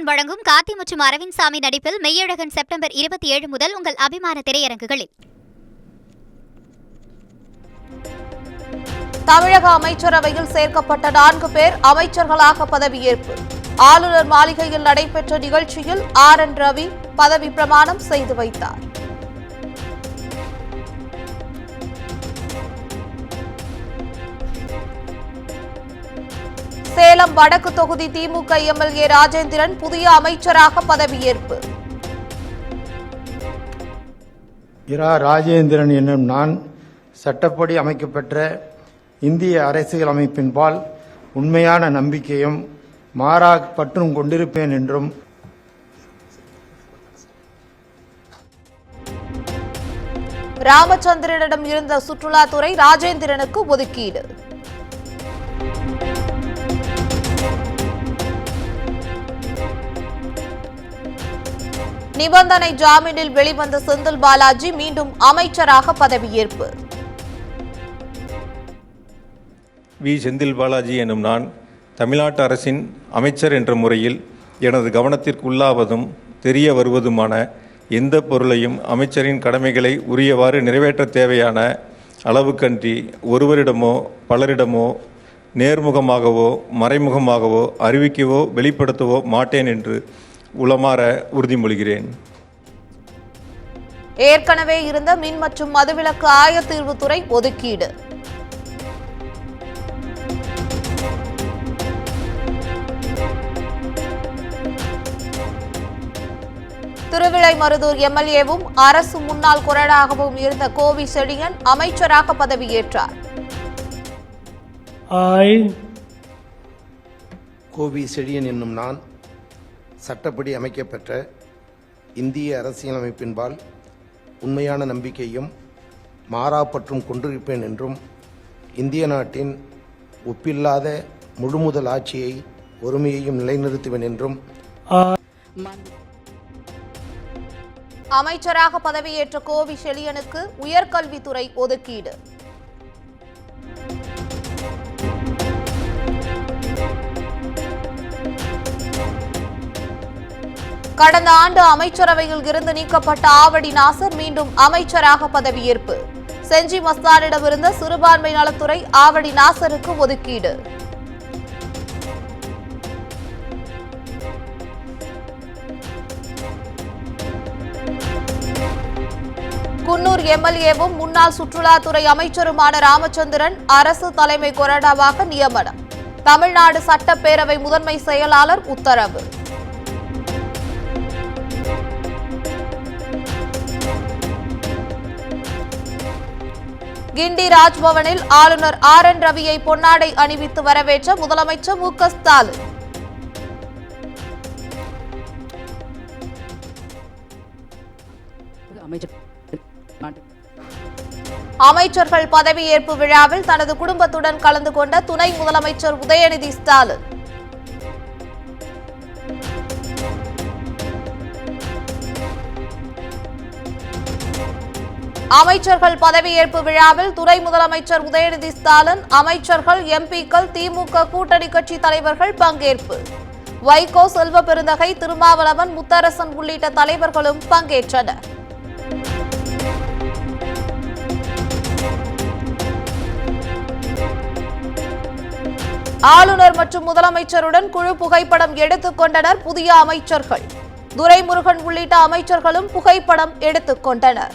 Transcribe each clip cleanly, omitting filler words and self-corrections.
வழங்கும் கார்த்தி மற்றும் அரவிந்த் சாமி நடிப்பில் மெய்யழகன் செப்டம்பர் 27 முதல் உங்கள் அபிமான திரையரங்குகளில். தமிழக அமைச்சரவையில் சேர்க்கப்பட்ட 4 பேர் அமைச்சர்களாக பதவியேற்பு. ஆளுநர் மாளிகையில் நடைபெற்ற நிகழ்ச்சியில் RN ரவி பதவி பிரமாணம் செய்து வைத்தார். சேலம் வடக்கு தொகுதி திமுக MLA ராஜேந்திரன் புதிய அமைச்சராக பதவியேற்பு. ராஜேந்திரன் என்னும் நான் சட்டப்படி அமைக்கப்பெற்ற இந்திய அரசியல் அமைப்பின்பால் உண்மையான நம்பிக்கையும் மாறா பற்றும் கொண்டிருப்பேன் என்றும் ராமச்சந்திரனிடம் இருந்த சுற்றுலாத்துறை ராஜேந்திரனுக்கு ஒதுக்கீடு. நிபந்தனை ஜாமீனில் வெளிவந்த செந்தில் பாலாஜி மீண்டும் அமைச்சராக பதவியேற்பு. செந்தில் பாலாஜி எனும் நான் தமிழ்நாட்டு அரசின் அமைச்சர் என்ற முறையில் எனது கவனத்திற்கு உள்ளாவதும் தெரிய வருவதுமான எந்த பொருளையும் அமைச்சரின் கடமைகளை உரியவாறு நிறைவேற்ற தேவையான அளவுக்கன்றி ஒருவரிடமோ பலரிடமோ நேர்முகமாகவோ மறைமுகமாகவோ அறிவிக்கவோ வெளிப்படுத்தவோ மாட்டேன் என்று உளமாற உறுதிமொழிகிறேன். ஏற்கனவே இருந்த மின் மற்றும் மதுவிலக்கு ஆயத்தீர்வுத்துறை ஒதுக்கீடு. திருவிடைமருதூர் MLAவும் அரசு முன்னாள் கொறடாகவும் இருந்த கோவி செழியன் அமைச்சராக பதவியேற்றார். கோவி செழியன் என்னும் நான் சட்டப்படி அமைக்கப்பெற்ற இந்திய அரசியலமைப்பின்பால் உண்மையான நம்பிக்கையும் மாறாப்பற்றும் கொண்டிருப்பேன் என்றும் இந்திய நாட்டின் ஒப்பில்லாத முழுமுதல் ஆட்சியை ஒருமையையும் நிலைநிறுத்துவேன் என்றும் அமைச்சராக பதவியேற்ற கோவி செழியனுக்கு உயர்கல்வித்துறை ஒதுக்கீடு. கடந்த ஆண்டு அமைச்சரவையில் இருந்து நீக்கப்பட்ட ஆவடி நாசர் மீண்டும் அமைச்சராக பதவியேற்பு. செஞ்சி மஸ்தானிடமிருந்த சிறுபான்மை நலத்துறை ஆவடி நாசருக்கு ஒதுக்கீடு. குன்னூர் MLAவும் முன்னாள் சுற்றுலாத்துறை அமைச்சருமான ராமச்சந்திரன் அரசு தலைமை கொறடாவாக நியமனம். தமிழ்நாடு சட்டப்பேரவை முதன்மை செயலாளர் உத்தரவு. கிண்டி ராஜ்பவனில் ஆளுநர் RN ரவியை பொன்னாடை அணிவித்து வரவேற்ற முதலமைச்சர் மு.க. ஸ்டாலின். அமைச்சர்கள் பதவியேற்பு விழாவில் தனது குடும்பத்துடன் கலந்து கொண்ட துணை முதலமைச்சர் உதயநிதி ஸ்டாலின். அமைச்சர்கள் பதவியேற்பு விழாவில் துணை முதலமைச்சர் உதயநிதி ஸ்டாலின், அமைச்சர்கள், MP-க்கள், திமுக கூட்டணி கட்சி தலைவர்கள் பங்கேற்பு. வைகோ, செல்வ பெருந்தகை, திருமாவளவன், முத்தரசன் உள்ளிட்ட தலைவர்களும் பங்கேற்றனர். ஆளுநர் மற்றும் முதலமைச்சருடன் குழு புகைப்படம் எடுத்துக் கொண்டனர் புதிய அமைச்சர்கள். துரைமுருகன் உள்ளிட்ட அமைச்சர்களும் புகைப்படம் எடுத்துக் கொண்டனர்.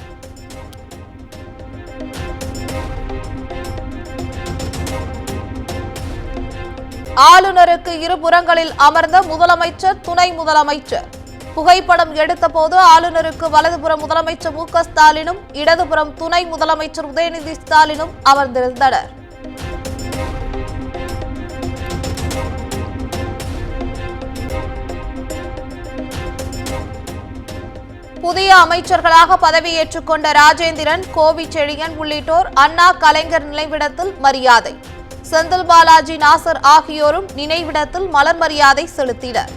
ஆளுநருக்கு இருபுறங்களில் அமர்ந்த முதலமைச்சர், துணை முதலமைச்சர் புகைப்படம் எடுத்தபோது ஆளுநருக்கு வலதுபுறம் முதலமைச்சர் மு.க. ஸ்டாலினும் இடதுபுறம் துணை முதலமைச்சர் உதயநிதி ஸ்டாலினும் அமர்ந்திருந்தனர். புதிய அமைச்சர்களாக பதவியேற்றுக் கொண்ட ராஜேந்திரன், கோவி செழியன் உள்ளிட்டோர் அண்ணா கலைஞர் நினைவிடத்தில் மரியாதை. செந்தில் பாலாஜி, நாசர் ஆகியோரும் நினைவிடத்தில் மலர் மரியாதை செலுத்தினர்.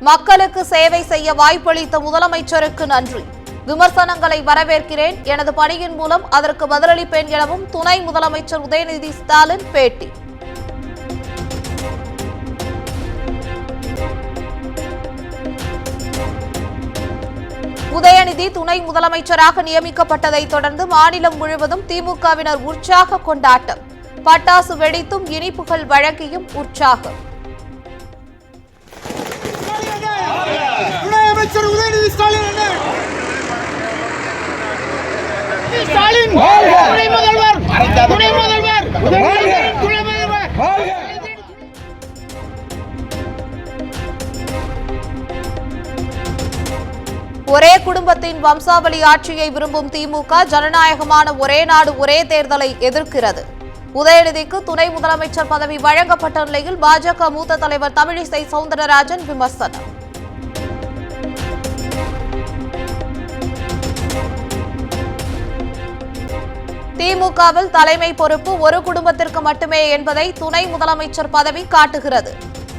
மக்களுக்கு சேவை செய்ய வாய்ப்பளித்த முதலமைச்சருக்கு நன்றி. விமர்சனங்களை வரவேற்கிறேன். எனது பணியின் மூலம் அதற்கு பதிலளிப்பேன் எனவும் துணை முதலமைச்சர் உதயநிதி ஸ்டாலின் பேட்டி. உதயநிதி துணை முதலமைச்சராக நியமிக்கப்பட்டதை தொடர்ந்து மாநிலம் முழுவதும் திமுகவினர் உற்சாக கொண்டாட்டம். பட்டாசு வெடித்தும் இனிப்புகள் வழங்கியும் உற்சாகம். அமைச்சர் உதயநிதி ஸ்டாலின் துணை முதல்வர் ஒரே குடும்பத்தின் வம்சாவளி ஆட்சியை விரும்பும் திமுக ஜனநாயகமான ஒரே நாடு ஒரே தேர்தலை எதிர்க்கிறது. உதயநிதிக்கு துணை முதலமைச்சர் பதவி வழங்கப்பட்ட நிலையில் பாஜக மூத்த தலைவர் தமிழிசை சவுந்தரராஜன் விமர்சனம். திமுகவில் தலைமை பொறுப்பு ஒரு குடும்பத்திற்கு மட்டுமே என்பதை துணை முதலமைச்சர் பதவி காட்டுகிறது.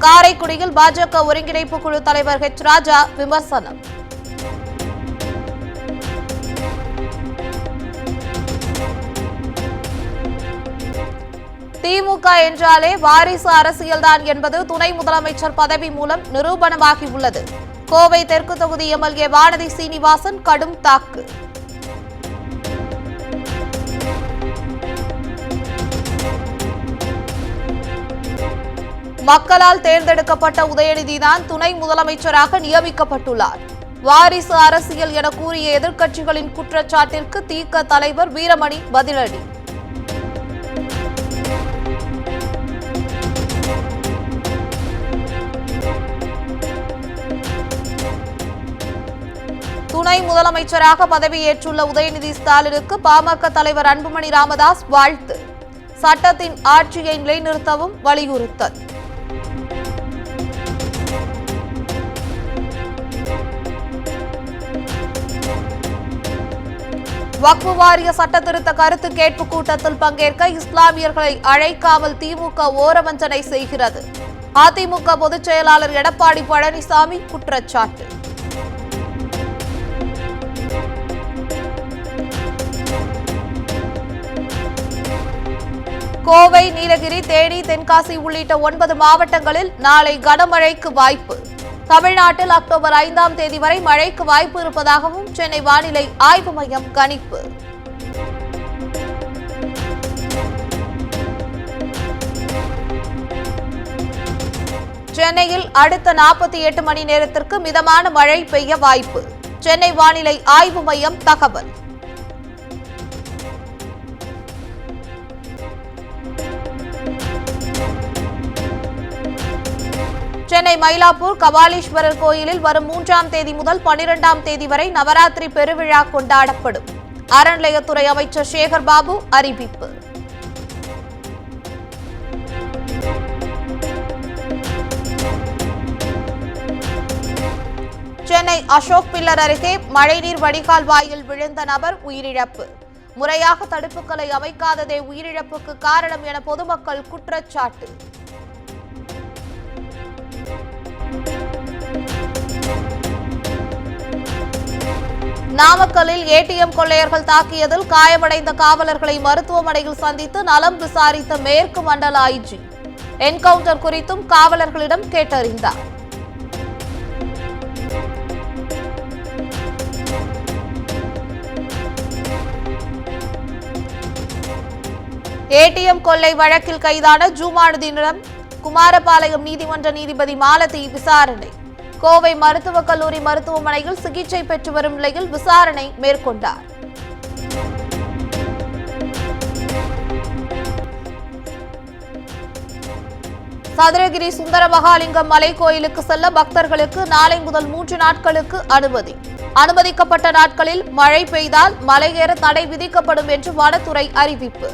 காரைக்குடியில் பாஜக ஒருங்கிணைப்பு குழு தலைவர் ஹெச் ராஜா விமர்சனம். திமுக என்றாலே வாரிசு அரசியல்தான் என்பது துணை முதலமைச்சர் பதவி மூலம் நிரூபணமாகியுள்ளது. கோவை தெற்கு தொகுதி எம்எல்ஏ வானதி சீனிவாசன் கடும் தாக்கு. மக்களால் தேர்ந்தெடுக்கப்பட்ட உதயநிதிதான் துணை முதலமைச்சராக நியமிக்கப்பட்டுள்ளார். வாரிசு அரசியல் என கூறிய எதிர்க்கட்சிகளின் குற்றச்சாட்டிற்கு திக தலைவர் வீரமணி பதிலடி. துணை முதலமைச்சராக பதவியேற்றுள்ள உதயநிதி ஸ்டாலினுக்கு பாமக தலைவர் அன்புமணி ராமதாஸ் வாழ்த்து. சட்டத்தின் ஆட்சியை நிலைநிறுத்தவும் வலியுறுத்தல். வக்ஃபு வாரிய சட்டத்திருத்த கருத்து கேட்பு கூட்டத்தில் பங்கேற்க இஸ்லாமியர்களை அழைக்காமல் திமுக ஓரவஞ்சனை செய்கிறது. அதிமுக பொதுச் செயலாளர் எடப்பாடி பழனிசாமி குற்றச்சாட்டு. கோவை, நீலகிரி, தேனி, தென்காசி உள்ளிட்ட 9 மாவட்டங்களில் நாளை கனமழைக்கு வாய்ப்பு. தமிழ்நாட்டில் அக்டோபர் 5ஆம் தேதி வரை மழைக்கு வாய்ப்பு இருப்பதாகவும் சென்னை வானிலை ஆய்வு மையம் கணிப்பு. சென்னையில் அடுத்த 48 மணி நேரத்திற்கு மிதமான மழை பெய்ய வாய்ப்பு. சென்னை வானிலை ஆய்வு மையம் தகவல். சென்னை மயிலாப்பூர் கபாலீஸ்வரர் கோயிலில் வரும் 3ஆம் தேதி முதல் 12ஆம் தேதி வரை நவராத்திரி பெருவிழா கொண்டாடப்படும். அறநிலையத்துறை அமைச்சர் சேகர் பாபு அறிவிப்பு. சென்னை அசோக் பில்லர் அருகே மழைநீர் வடிகால் வாயில் விழுந்த நபர் உயிரிழப்பு. முறையாக தடுப்புகளை அமைக்காததே உயிரிழப்புக்கு காரணம் என பொதுமக்கள் குற்றச்சாட்டு. நாமக்கல்லில் ஏடிஎம் கொள்ளையர்கள் தாக்கியதில் காயமடைந்த காவலர்களை மருத்துவமனையில் சந்தித்து நலம் விசாரித்த மேற்கு மண்டல ஐஜி. என்கவுண்டர் குறித்தும் காவலர்களிடம் கேட்டறிந்தார். ஏடிஎம் கொள்ளை வழக்கில் கைதான ஜூமானுதீனிடம் குமாரபாளையம் நீதிமன்ற நீதிபதி மாலதி விசாரணை. கோவை மருத்துவக் கல்லூரி மருத்துவமனையில் சிகிச்சை பெற்று வரும் நிலையில் விசாரணை மேற்கொண்டார். சதுரகிரி சுந்தர மகாலிங்கம் மலை கோயிலுக்கு செல்ல பக்தர்களுக்கு நாளை முதல் 3 நாட்களுக்கு அனுமதி. அனுமதிக்கப்பட்ட நாட்களில் மழை பெய்தால் மலையேற தடை விதிக்கப்படும் என்று வனத்துறை அறிவிப்பு.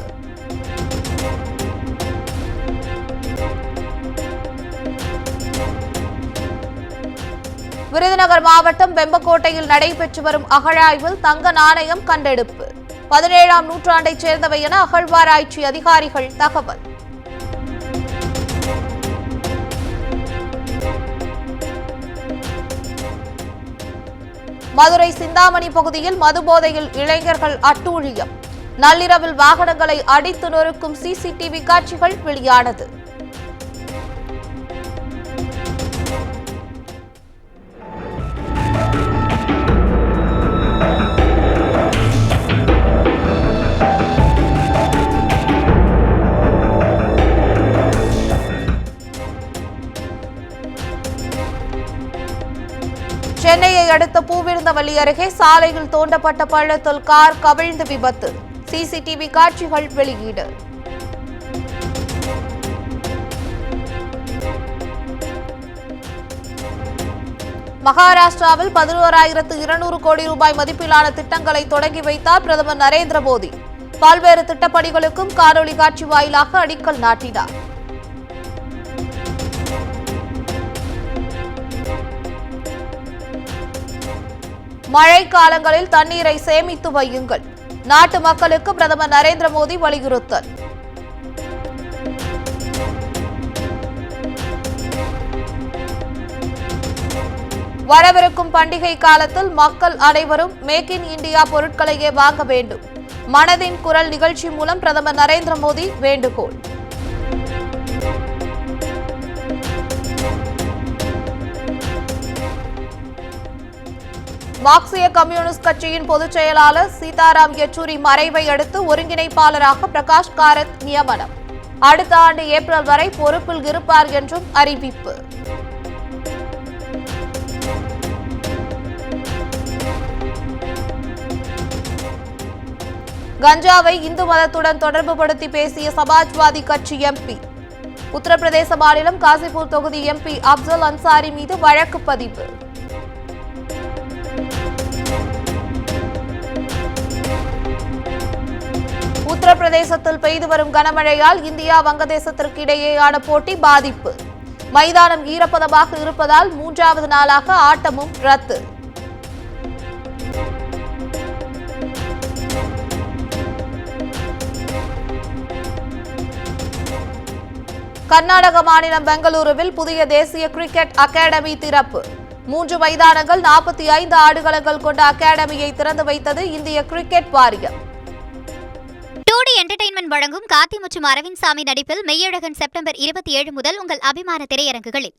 விருதுநகர் மாவட்டம் வெம்பக்கோட்டையில் நடைபெற்று வரும் அகழாய்வில் தங்க நாணயம் கண்டெடுப்பு. 17ஆம் நூற்றாண்டைச் சேர்ந்தவை என அகழ்வாராய்ச்சி அதிகாரிகள் தகவல். மதுரை சிந்தாமணி பகுதியில் மதுபோதையில் இளைஞர்கள் அட்டூழியம். நள்ளிரவில் வாகனங்களை அடித்து நொறுக்கும் சிசிடிவி காட்சிகள் வெளியானது. சென்னையை அடுத்த பூவிருந்தவல்லி அருகே சாலையில் தோண்டப்பட்ட பள்ளத்தில் கார் கவிழ்ந்து விபத்து. சிசிடிவி காட்சிகள் வெளியீடு. மகாராஷ்டிராவில் 11,200 கோடி ரூபாய் மதிப்பிலான திட்டங்களை தொடங்கி வைத்தார் பிரதமர் நரேந்திர மோடி. பல்வேறு திட்டப்பணிகளுக்கும் காணொலி காட்சி வாயிலாக அடிக்கல் நாட்டினார். மழை காலங்களில் தண்ணீரை சேமித்து வையுங்கள். நாட்டு மக்களுக்கு பிரதமர் நரேந்திர மோடி வலியுறுத்தல். வரவிருக்கும் பண்டிகை காலத்தில் மக்கள் அனைவரும் மேக் இன் இந்தியா பொருட்களையே வாங்க வேண்டும். மனதின் குரல் நிகழ்ச்சி மூலம் பிரதமர் நரேந்திர மோடி வேண்டுகோள். மார்க்சிய கம்யூனிஸ்ட் கட்சியின் பொதுச் செயலாளர் சீதாராம் யெச்சூரி மறைவை அடுத்து ஒருங்கிணைப்பாளராக பிரகாஷ் காரத் நியமனம். அடுத்த ஆண்டு ஏப்ரல் வரை பொறுப்பில் இருப்பார் என்றும் அறிவிப்பு. கஞ்சாவை இந்து மதத்துடன் தொடர்புபடுத்தி பேசிய சமாஜ்வாதி கட்சி எம்பி. உத்தரப்பிரதேச மாநிலம் காசிப்பூர் தொகுதி எம்பி அப்சல் அன்சாரி மீது வழக்கு பதிவு. உத்தரப்பிரதேசத்தில் பெய்து வரும் கனமழையால் இந்தியா வங்கதேசத்திற்கு இடையேயான போட்டி பாதிப்பு. மைதானம் ஈரப்பதமாக இருப்பதால் 3வது நாளாக ஆட்டமும் ரத்து. கர்நாடக மாநிலம் பெங்களூருவில் புதிய தேசிய கிரிக்கெட் அகாடமி திறப்பு. 3 மைதானங்கள் 45 ஆடுகளங்கள் கொண்ட அகாடமியை திறந்து வைத்தது இந்திய கிரிக்கெட் வாரியம். 2D என்டர்டெயின்மெண்ட் வழங்கும் கார்த்தி மற்றும் அரவிந்த் சாமி நடிப்பில் மெய்யழகன் செப்டம்பர் 27 முதல் உங்கள் அபிமான திரையரங்குகளில்.